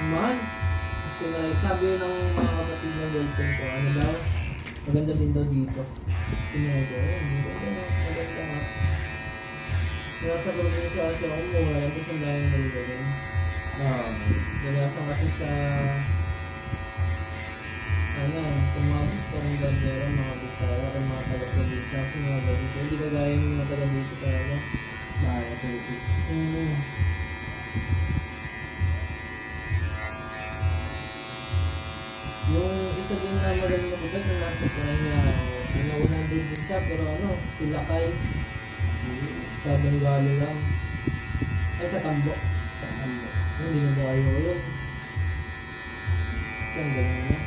Man, gusto na, sabi ng mga kapatid ng girlfriend ko, ano daw, maganda din daw dito. Tingnan ko, maganda nga. Kaya sa probinsya kasi ako mura lang kasi ang daming naligaling. Ganasan kasi sa, kung mga gusto ng gandera, mga Bisaya, o mga taga-probinsya, kasi mga ganito, hindi kagaya ng mga taga-dito talaga. Kaya sa ito. Yung isa din na magaling na bubad na nasa sa kanya, una-unang din siya, pero sila kay sa Bengali lang. Ay, sa Tambo. Hindi na ba kayo ulit? Ang galing niya.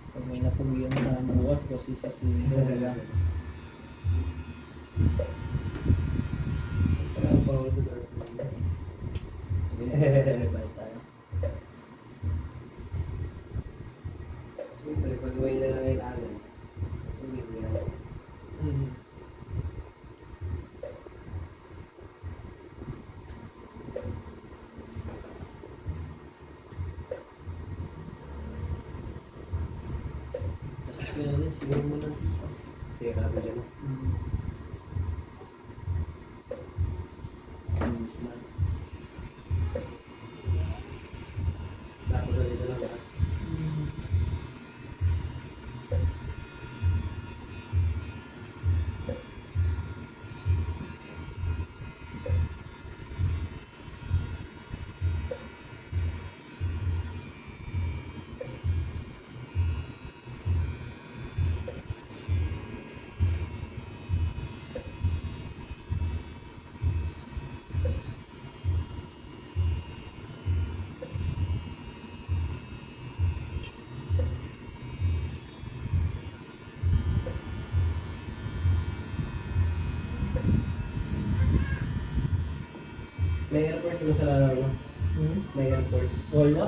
Pag may napugiyan sa bukas, kasi sa wala. Parang bawal sa girlfriend. Bye tayo. Siyempre, pag may na lang kailangan, hindi ko yan. Kasi sila din, siguro mo lang dito. Sira ko dyan. Miss na. Tapos na dito lang lahat. May airport ba sa Lalaro? May airport. Wala.